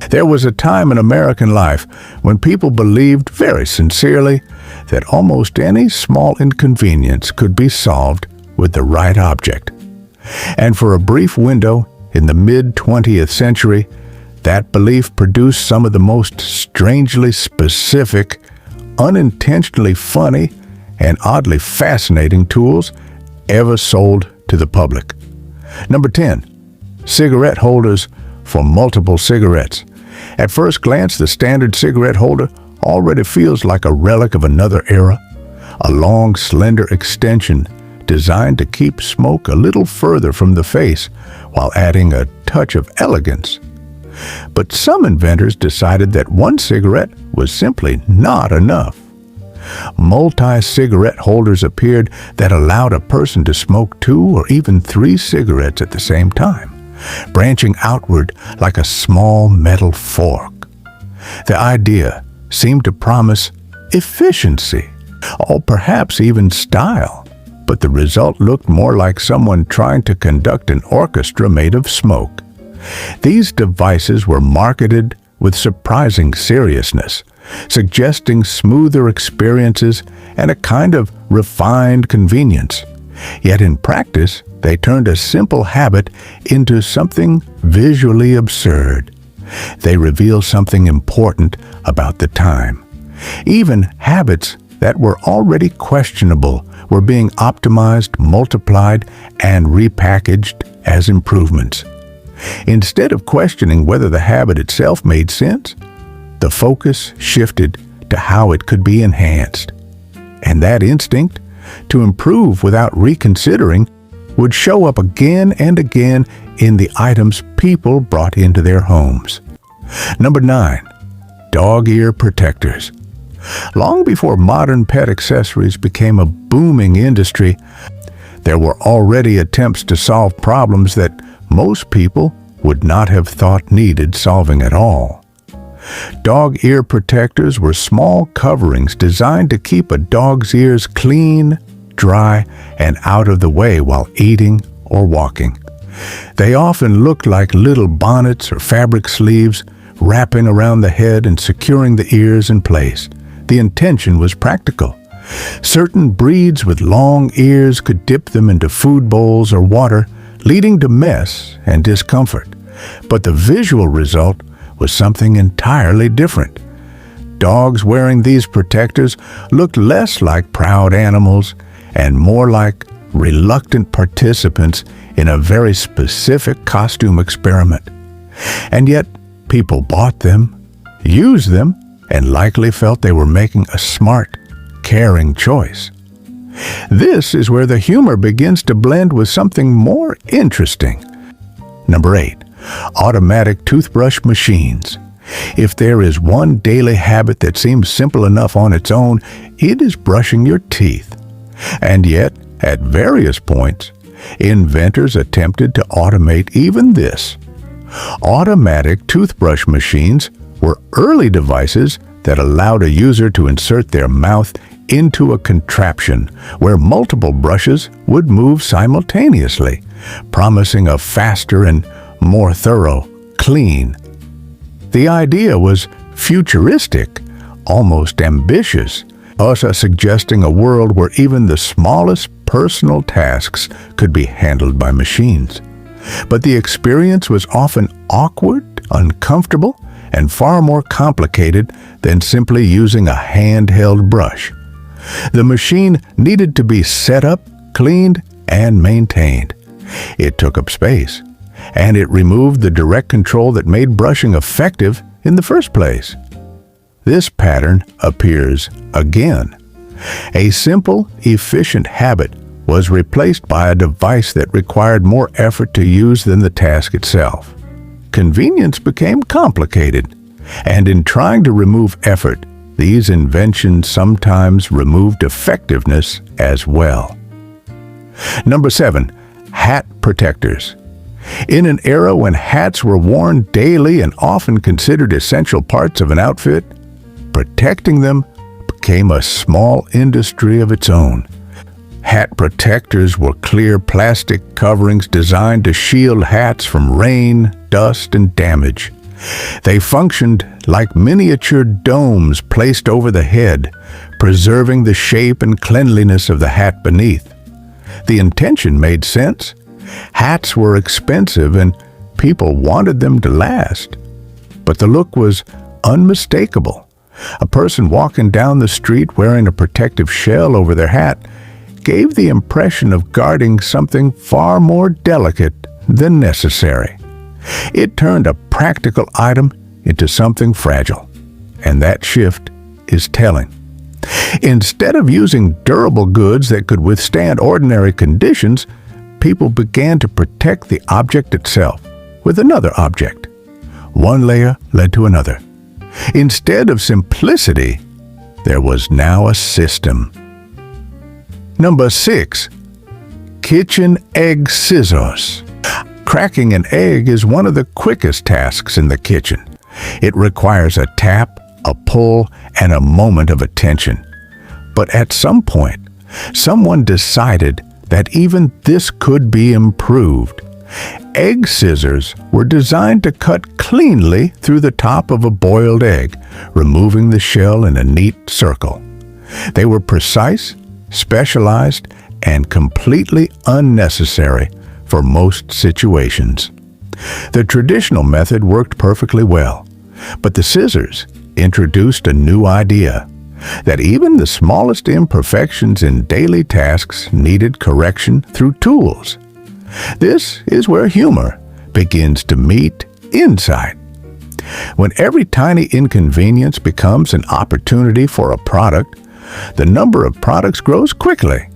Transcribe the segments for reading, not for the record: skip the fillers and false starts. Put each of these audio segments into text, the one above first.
There was a time in American life when people believed very sincerely that almost any small inconvenience could be solved with the right object. And for a brief window in the mid-20th century, that belief produced some of the most strangely specific, unintentionally funny, and oddly fascinating tools ever sold to the public. Number 10. Cigarette holders for multiple cigarettes. At first glance, the standard cigarette holder already feels like a relic of another era, a long, slender extension designed to keep smoke a little further from the face while adding a touch of elegance. But some inventors decided that one cigarette was simply not enough. Multi-cigarette holders appeared that allowed a person to smoke 2 or even 3 cigarettes at the same time, branching outward like a small metal fork. The idea seemed to promise efficiency, or perhaps even style, but the result looked more like someone trying to conduct an orchestra made of smoke. These devices were marketed with surprising seriousness, suggesting smoother experiences and a kind of refined convenience. Yet in practice, they turned a simple habit into something visually absurd. They reveal something important about the time. Even habits that were already questionable were being optimized, multiplied, and repackaged as improvements. Instead of questioning whether the habit itself made sense, the focus shifted to how it could be enhanced. And that instinct to improve without reconsidering would show up again and again in the items people brought into their homes. Number 9. Dog ear protectors. Long before modern pet accessories became a booming industry, there were already attempts to solve problems that most people would not have thought needed solving at all. Dog ear protectors were small coverings designed to keep a dog's ears clean, dry, and out of the way while eating or walking. They often looked like little bonnets or fabric sleeves wrapping around the head and securing the ears in place. The intention was practical. Certain breeds with long ears could dip them into food bowls or water, leading to mess and discomfort. But the visual result was something entirely different. Dogs wearing these protectors looked less like proud animals and more like reluctant participants in a very specific costume experiment. And yet, people bought them, used them, and likely felt they were making a smart, caring choice. This is where the humor begins to blend with something more interesting. Number 8. Automatic toothbrush machines. If there is one daily habit that seems simple enough on its own, it is brushing your teeth. And yet, at various points, inventors attempted to automate even this. Automatic toothbrush machines were early devices that allowed a user to insert their mouth into a contraption where multiple brushes would move simultaneously, promising a faster and more thorough clean. The idea was futuristic, almost ambitious, also suggesting a world where even the smallest personal tasks could be handled by machines. But the experience was often awkward, uncomfortable, and far more complicated than simply using a handheld brush. The machine needed to be set up, cleaned, and maintained. It took up space, and it removed the direct control that made brushing effective in the first place. This pattern appears again. A simple, efficient habit was replaced by a device that required more effort to use than the task itself. Convenience became complicated, and in trying to remove effort, these inventions sometimes removed effectiveness as well. Number 7. Hat protectors. In an era when hats were worn daily and often considered essential parts of an outfit, protecting them became a small industry of its own. Hat protectors were clear plastic coverings designed to shield hats from rain, dust, and damage. They functioned like miniature domes placed over the head, preserving the shape and cleanliness of the hat beneath. The intention made sense. Hats were expensive and people wanted them to last. But the look was unmistakable. A person walking down the street wearing a protective shell over their hat gave the impression of guarding something far more delicate than necessary. It turned a practical item into something fragile, and that shift is telling. Instead of using durable goods that could withstand ordinary conditions, people began to protect the object itself with another object. One layer led to another. Instead of simplicity, there was now a system. Number 6. Kitchen egg scissors. Cracking an egg is one of the quickest tasks in the kitchen. It requires a tap, a pull, and a moment of attention. But at some point, someone decided that even this could be improved. Egg scissors were designed to cut cleanly through the top of a boiled egg, removing the shell in a neat circle. They were precise, specialized, and completely unnecessary for most situations. The traditional method worked perfectly well, but the scissors introduced a new idea, that even the smallest imperfections in daily tasks needed correction through tools. This is where humor begins to meet insight. When every tiny inconvenience becomes an opportunity for a product, the number of products grows quickly.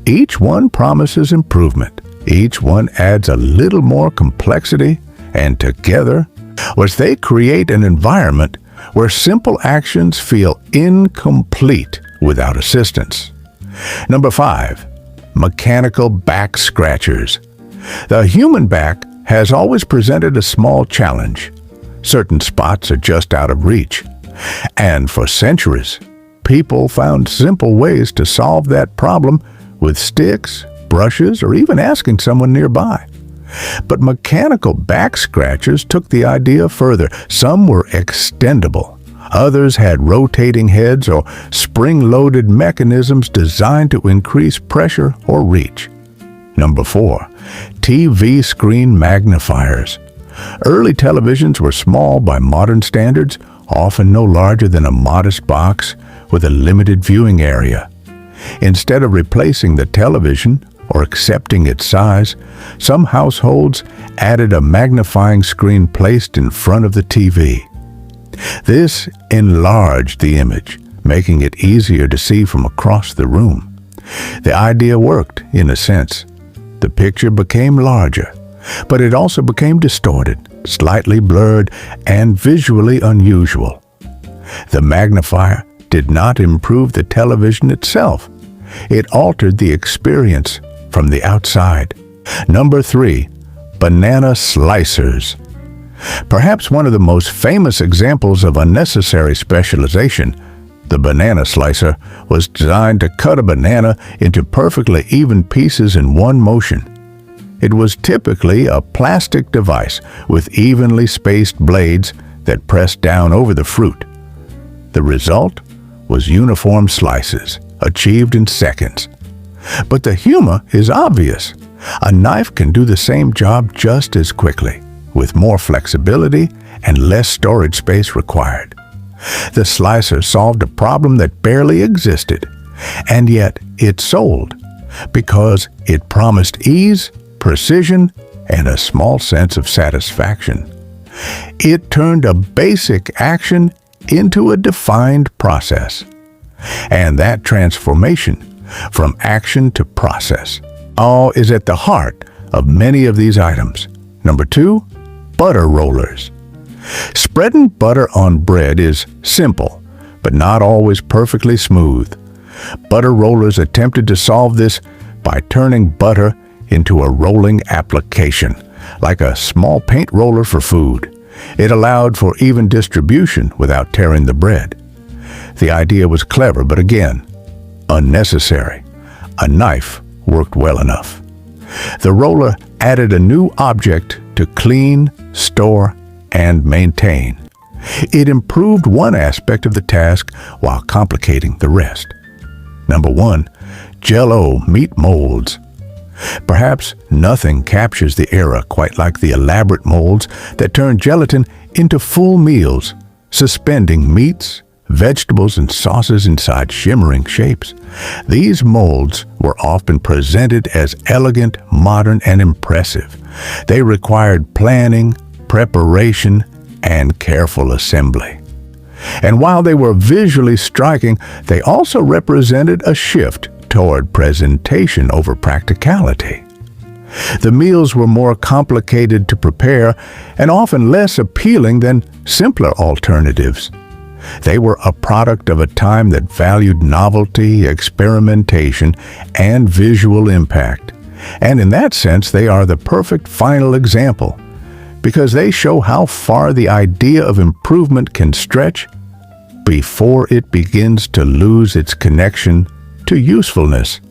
Each one promises improvement. Each one adds a little more complexity, and together, they create an environment where simple actions feel incomplete without assistance. Number 5. Mechanical back scratchers. The human back has always presented a small challenge. Certain spots are just out of reach. And for centuries, people found simple ways to solve that problem with sticks, brushes, or even asking someone nearby. But mechanical back scratchers took the idea further. Some were extendable. Others had rotating heads or spring-loaded mechanisms designed to increase pressure or reach. Number 4. TV screen magnifiers. Early televisions were small by modern standards, often no larger than a modest box with a limited viewing area. Instead of replacing the television or accepting its size, some households added a magnifying screen placed in front of the TV. This enlarged the image, making it easier to see from across the room. The idea worked, in a sense. The picture became larger, but it also became distorted, slightly blurred, and visually unusual. The magnifier did not improve the television itself. It altered the experience from the outside. Number 3. Banana slicers. Perhaps one of the most famous examples of unnecessary specialization, the banana slicer was designed to cut a banana into perfectly even pieces in one motion. It was typically a plastic device with evenly spaced blades that pressed down over the fruit. The result was uniform slices, achieved in seconds. But the humor is obvious. A knife can do the same job just as quickly, with more flexibility and less storage space required. The slicer solved a problem that barely existed, and yet it sold because it promised ease, precision, and a small sense of satisfaction. It turned a basic action into a defined process. And that transformation from action to process is at the heart of many of these items. Number 2, butter rollers. Spreading butter on bread is simple, but not always perfectly smooth. Butter rollers attempted to solve this by turning butter into a rolling application, like a small paint roller for food. It allowed for even distribution without tearing the bread. The idea was clever, but again, unnecessary. A knife worked well enough. The roller added a new object to clean, store, and maintain. It improved one aspect of the task while complicating the rest. Number 1. Jell O meat molds. Perhaps nothing captures the era quite like the elaborate molds that turn gelatin into full meals, suspending meats, vegetables, and sauces inside shimmering shapes. These molds were often presented as elegant, modern, and impressive. They required planning, preparation, and careful assembly. And while they were visually striking, they also represented a shift toward presentation over practicality. The meals were more complicated to prepare and often less appealing than simpler alternatives. They were a product of a time that valued novelty, experimentation, and visual impact. And in that sense, they are the perfect final example, because they show how far the idea of improvement can stretch before it begins to lose its connection to usefulness.